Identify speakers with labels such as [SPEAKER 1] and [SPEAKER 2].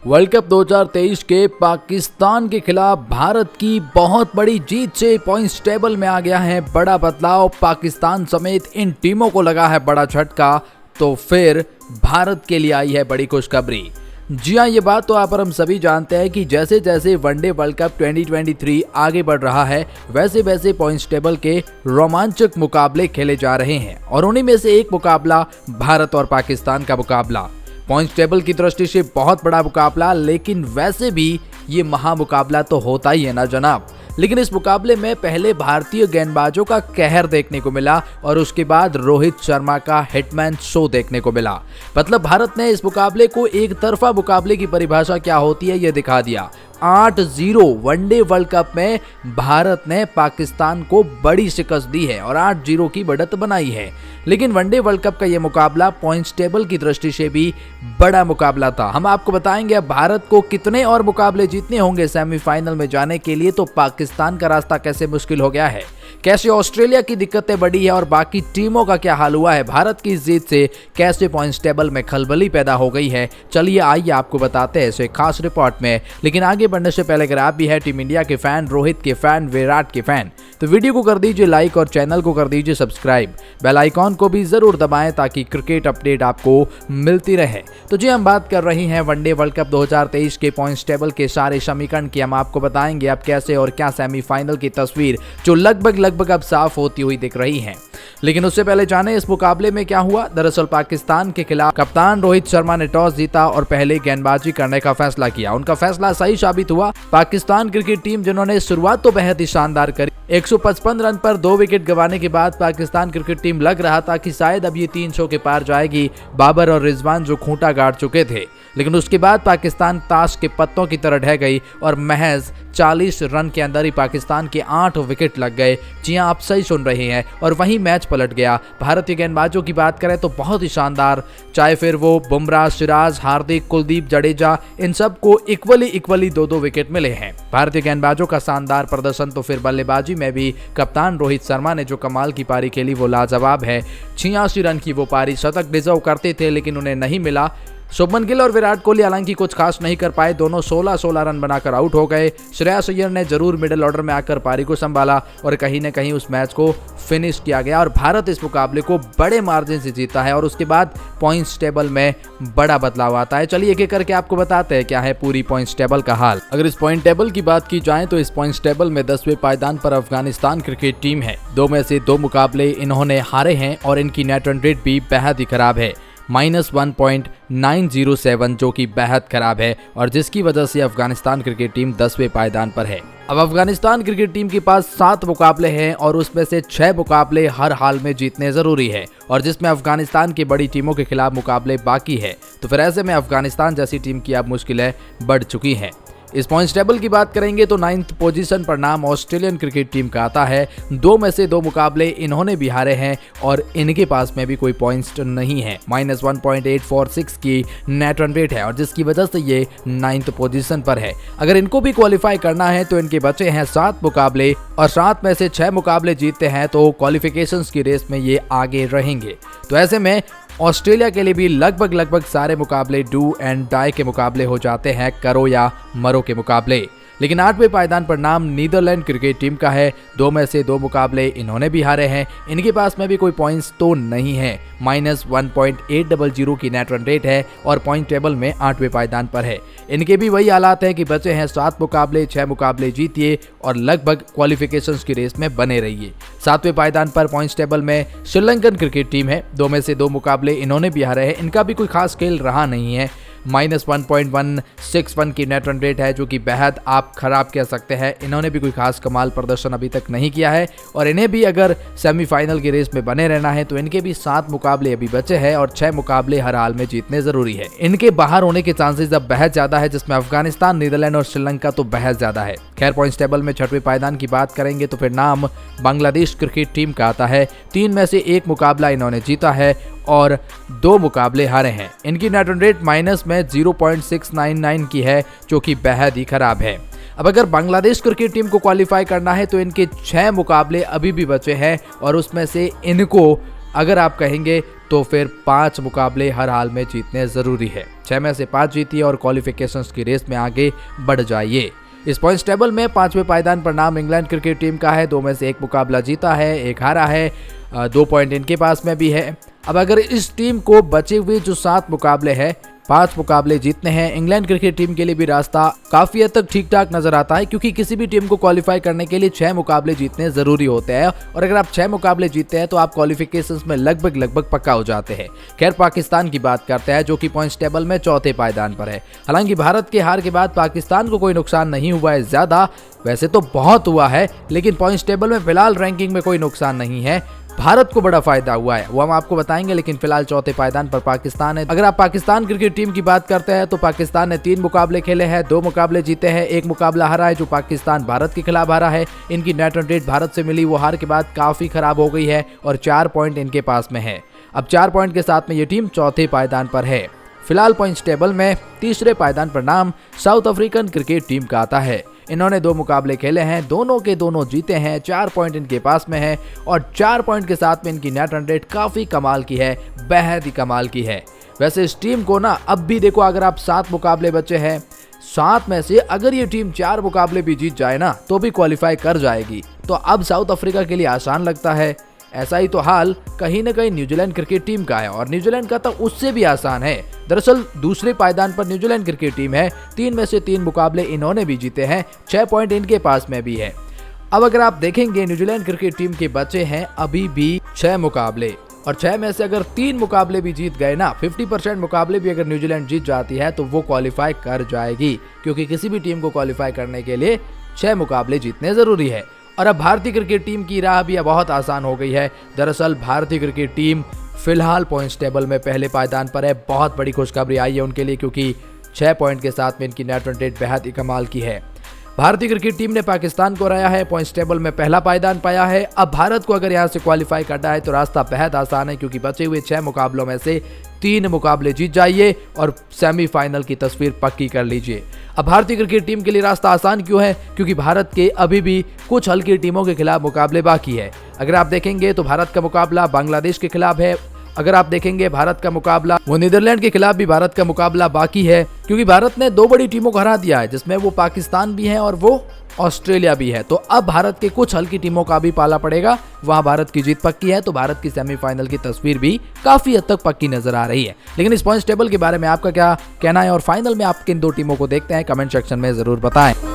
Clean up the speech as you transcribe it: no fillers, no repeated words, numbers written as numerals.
[SPEAKER 1] World cup 2023 के पाकिस्तान के खिलाफ भारत की बहुत बड़ी जीत से पॉइंट्स टेबल में आ गया है बड़ा बदलाव। पाकिस्तान समेत इन टीमों को लगा है बड़ा झटका, तो फिर भारत के लिए आई है बड़ी खुशखबरी। जी हाँ, ये बात तो आप और हम सभी जानते हैं कि जैसे जैसे वनडे वर्ल्ड कप 2023 आगे बढ़ रहा है, वैसे वैसे पॉइंट्स टेबल के रोमांचक मुकाबले खेले जा रहे हैं और उन्हीं में से एक मुकाबला भारत और पाकिस्तान का मुकाबला। पॉइंट्स टेबल की दृष्टि से बहुत बड़ा मुकाबला, लेकिन वैसे भी ये महामुकाबला तो होता ही है ना जनाब। लेकिन इस मुकाबले में पहले भारतीय गेंदबाजों का कहर देखने को मिला और उसके बाद रोहित शर्मा का हिटमैन शो देखने को मिला। मतलब भारत ने इस मुकाबले को एक तरफा मुकाबले की परिभाषा क्या होती है ये दिखा दिया। 8-0 वनडे वर्ल्ड कप में भारत ने पाकिस्तान को बड़ी शिकस्त दी है और 8-0 की बढ़त बनाई है। लेकिन वनडे वर्ल्ड कप का यह मुकाबला पॉइंट्स टेबल की दृष्टि से भी बड़ा मुकाबला था। हम आपको बताएंगे अब भारत को कितने और मुकाबले जीतने होंगे सेमीफाइनल में जाने के लिए, तो पाकिस्तान का रास्ता कैसे मुश्किल हो गया है, कैसे ऑस्ट्रेलिया की दिक्कतें बढ़ी है और बाकी टीमों का क्या हाल हुआ है, भारत की जीत से कैसे पॉइंट्स टेबल में खलबली पैदा हो गई है। चलिए आइए आपको बताते हैं इसे खास रिपोर्ट में। लेकिन आगे बढ़ने से पहले अगर आप भी है टीम इंडिया के फैन, रोहित के फैन, विराट के फैन, तो वीडियो को कर दीजिए लाइक और चैनल को कर दीजिए सब्सक्राइब। बेल आइकॉन को भी जरूर दबाएं ताकि क्रिकेट अपडेट आपको मिलती रहे। तो जी हम बात कर रहे हैं वनडे वर्ल्ड कप 2023 के पॉइंट्स टेबल के सारे समीकरण की। हम आपको बताएंगे अब कैसे और क्या सेमीफाइनल की तस्वीर जो लगभग अब साफ होती हुई दिख रही है। लेकिन उससे पहले जाने इस मुकाबले में क्या हुआ। दरअसल पाकिस्तान के खिलाफ कप्तान रोहित शर्मा ने टॉस जीता और पहले गेंदबाजी करने का फैसला किया। उनका फैसला सही साबित हुआ। पाकिस्तान क्रिकेट टीम जिन्होंने शुरुआत तो बेहद ही शानदार करी, 155 रन पर 2 विकेट गंवाने के बाद पाकिस्तान क्रिकेट टीम लग रहा था कि शायद अब ये 300 के पार जाएगी। बाबर और रिजवान जो खूंटा गाड़ चुके थे, लेकिन उसके बाद पाकिस्तान ताश के पत्तों की तरह ढह गई और महज 40 रन के अंदर ही पाकिस्तान के 8 विकेट लग गए। जी हां, आप सही सुन रहे हैं, और वहीं मैच पलट गया। भारतीय गेंदबाजों की बात करें तो बहुत ही शानदार, चाहे फिर वो बुमराह, सिराज, हार्दिक, कुलदीप, जडेजा, इन सबको इक्वली 2-2 विकेट मिले हैं। भारतीय गेंदबाजों का शानदार प्रदर्शन, तो फिर बल्लेबाजी में भी कप्तान रोहित शर्मा ने जो कमाल की पारी खेली वो लाजवाब है। 86 रन की वो पारी, शतक डिजर्व करते थे लेकिन उन्हें नहीं मिला। शुभमन गिल और विराट कोहली हालांकि कुछ खास नहीं कर पाए, दोनों 16-16 रन बनाकर आउट हो गए। श्रेयस अय्यर ने जरूर मिडिल ऑर्डर में आकर पारी को संभाला और कहीं न कहीं उस मैच को फिनिश किया गया और भारत इस मुकाबले को बड़े मार्जिन से जीता है और उसके बाद पॉइंट्स टेबल में बड़ा बदलाव आता है। चलिए एक एक करके आपको बताते हैं क्या है पूरी पॉइंट्स टेबल का हाल। अगर इस पॉइंट टेबल की बात की जाए तो इस पॉइंट्स टेबल में 10वें पायदान पर अफगानिस्तान क्रिकेट टीम है। 2 में से 2 मुकाबले इन्होंने हारे हैं और इनकी नेट रन रेट भी बेहद ही खराब है, -1.907, जो कि बेहद खराब है और जिसकी वजह से अफगानिस्तान क्रिकेट टीम 10वें पायदान पर है। अब अफगानिस्तान क्रिकेट टीम के पास 7 मुकाबले हैं और उसमें से 6 मुकाबले हर हाल में जीतने जरूरी है और जिसमें अफगानिस्तान की बड़ी टीमों के खिलाफ मुकाबले बाकी है। तो फिर ऐसे में अफगानिस्तान जैसी टीम की अब मुश्किलें बढ़ चुकी हैं। इस पॉइंट्स टेबल की बात करेंगे तो 9th पोजीशन पर नाम ऑस्ट्रेलियन क्रिकेट टीम का आता है। 2 में से 2 मुकाबले इन्होंने भी हारे हैं और इनके पास में भी कोई पॉइंट्स नहीं है। -1.846 की नेट रन रेट है और जिसकी वजह से ये 9th पोजीशन पर है। अगर इनको भी क्वालिफाई करना है तो इनके बचे हैं 7 मुकाबले और 7 में से 6 मुकाबले जीतते हैं तो क्वालिफिकेशंस की रेस में ये आगे रहेंगे। तो ऐसे में ऑस्ट्रेलिया के लिए भी लगभग सारे मुकाबले डू एंड डाई के मुकाबले हो जाते हैं, करो या मरो के मुकाबले। लेकिन 8वें पायदान पर नाम नीदरलैंड क्रिकेट टीम का है। 2 में से 2 मुकाबले इन्होंने भी हारे हैं, इनके पास में भी कोई पॉइंट्स तो नहीं है। -1.800 की नेट रन रेट है और पॉइंट टेबल में 8वें पायदान पर है। इनके भी वही हालात है कि बचे हैं 7 मुकाबले, 6 मुकाबले जीतिए और लगभग क्वालिफिकेशंस की रेस में बने रहिए। 7वें पायदान पर पॉइंट्स टेबल में श्रीलंकन क्रिकेट टीम है। 2 में से 2 मुकाबले इन्होंने भी हारे हैं, इनका भी कोई खास खेल रहा नहीं है। -1.161 की नेट रन रेट है, जो कि बेहद आप खराब कह सकते हैं। इन्होंने भी कोई खास कमाल प्रदर्शन अभी तक नहीं किया है और इन्हें भी अगर सेमीफाइनल की रेस में बने रहना है तो इनके भी 7 मुकाबले अभी बचे हैं और 6 मुकाबले हर हाल में जीतने जरूरी है। इनके बाहर होने के चांसेस अब बेहद ज्यादा है, जिसमें अफगानिस्तान, नीदरलैंड और श्रीलंका तो बेहद ज्यादा है। खैर पॉइंट्स टेबल में 6वें पायदान की बात करेंगे तो फिर नाम बांग्लादेश क्रिकेट टीम का आता है। 3 में से 1 मुकाबला इन्होंने जीता है और 2 मुकाबले हारे हैं। इनकी नेट रन रेट माइनस में 0.699 की है, जो कि बेहद ही खराब है। अब अगर बांग्लादेश क्रिकेट टीम को क्वालिफाई करना है तो इनके 6 मुकाबले अभी भी बचे हैं और उसमें से इनको अगर आप कहेंगे तो फिर 5 मुकाबले हर हाल में जीतने जरूरी है। 6 में से 5 जीतिए और क्वालिफिकेशंस की रेस में आगे बढ़ जाइए। इस पॉइंट्स टेबल में 5वें पायदान पर नाम इंग्लैंड क्रिकेट टीम का है। 2 में से 1 मुकाबला जीता है, 1 हारा है, 2 पॉइंट इनके पास में भी है। अब अगर इस टीम को बचे हुए जो 7 मुकाबले हैं 5 मुकाबले जीतने हैं, इंग्लैंड क्रिकेट टीम के लिए भी रास्ता काफी हद तक ठीक ठाक नजर आता है, क्योंकि किसी भी टीम को क्वालिफाई करने के लिए 6 मुकाबले जीतने जरूरी होते हैं और अगर आप 6 मुकाबले जीतते हैं तो आप क्वालिफिकेशंस में लगभग पक्का हो जाते हैं। खैर पाकिस्तान की बात करते हैं जो कि पॉइंट्स टेबल में 4थे पायदान पर है। हालांकि भारत के हार के बाद पाकिस्तान को कोई नुकसान नहीं हुआ है ज्यादा, वैसे तो बहुत हुआ है, लेकिन पॉइंट्स टेबल में फिलहाल रैंकिंग में कोई नुकसान नहीं है। भारत को बड़ा फायदा हुआ है, वो हम आपको बताएंगे, लेकिन फिलहाल 4थे पायदान पर पाकिस्तान है। अगर आप पाकिस्तान क्रिकेट टीम की बात करते हैं तो पाकिस्तान ने 3 मुकाबले खेले हैं, 2 मुकाबले जीते हैं, 1 मुकाबला हारा है जो पाकिस्तान भारत के खिलाफ हारा है। इनकी नेट रन रेट भारत से मिली वो हार के बाद काफी खराब हो गई है और 4 पॉइंट इनके पास में है। अब 4 पॉइंट के साथ में ये टीम 4थे पायदान पर है। फिलहाल पॉइंट्स टेबल में 3रे पायदान पर नाम साउथ अफ्रीकन क्रिकेट टीम का आता है। इन्होंने 2 मुकाबले खेले हैं, दोनों के दोनों जीते हैं, 4 पॉइंट इनके पास में है और 4 पॉइंट के साथ में इनकी नेट रन रेट काफी कमाल की है, बेहद ही कमाल की है। वैसे इस टीम को ना अब भी देखो, अगर आप 7 मुकाबले बचे हैं, 7 में से अगर ये टीम 4 मुकाबले भी जीत जाए ना तो भी क्वालिफाई कर जाएगी। तो अब साउथ अफ्रीका के लिए आसान लगता है। ऐसा ही तो हाल कहीं न कहीं न्यूजीलैंड क्रिकेट टीम का है और न्यूजीलैंड का तो उससे भी आसान है। दरअसल 2रे पायदान पर न्यूजीलैंड क्रिकेट टीम है, 3 में से 3 मुकाबले इन्होंने भी जीते हैं, 6 पॉइंट इनके पास में भी है। अब अगर आप देखेंगे न्यूजीलैंड क्रिकेट टीम के बचे हैं अभी भी 6 मुकाबले और 6 में से अगर 3 मुकाबले भी जीत गए ना, 50% मुकाबले भी अगर न्यूजीलैंड जीत जाती है तो वो क्वालिफाई कर जाएगी, क्योंकि किसी भी टीम को क्वालिफाई करने के लिए 6 मुकाबले जीतने जरूरी है। और अब भारतीय क्रिकेट टीम की राह भी अब बहुत आसान हो गई है। दरअसल भारतीय क्रिकेट टीम फिलहाल पॉइंट्स टेबल में पहले पायदान पर है। बहुत बड़ी खुशखबरी आई है उनके लिए, क्योंकि 6 पॉइंट के साथ में इनकी नेट रन रेट बेहद ही कमाल की है। भारतीय क्रिकेट टीम ने पाकिस्तान को हराया है, पॉइंट्स टेबल में पहला पायदान पाया है। अब भारत को अगर यहां से क्वालिफाई करना है तो रास्ता बेहद आसान है, क्योंकि बचे हुए 6 मुकाबलों में से 3 मुकाबले जीत जाइए और सेमीफाइनल की तस्वीर पक्की कर लीजिए। अब भारतीय क्रिकेट टीम के लिए रास्ता आसान क्यों है? क्योंकि भारत के अभी भी कुछ हल्की टीमों के खिलाफ मुकाबले बाकी है। अगर आप देखेंगे तो भारत का मुकाबला बांग्लादेश के खिलाफ है। अगर आप देखेंगे भारत का मुकाबला वो नीदरलैंड के खिलाफ भी भारत का मुकाबला बाकी है, क्योंकि भारत ने 2 बड़ी टीमों को हरा दिया है, जिसमें वो पाकिस्तान भी है और वो ऑस्ट्रेलिया भी है। तो अब भारत के कुछ हल्की टीमों का भी पाला पड़ेगा, वहां भारत की जीत पक्की है, तो भारत की सेमीफाइनल की तस्वीर भी काफी हद तक पक्की नजर आ रही है। लेकिन इस पॉइंट्स टेबल के बारे में आपका क्या कहना है और फाइनल में आप किन 2 टीमों को देखते हैं, कमेंट सेक्शन में जरूर बताएं।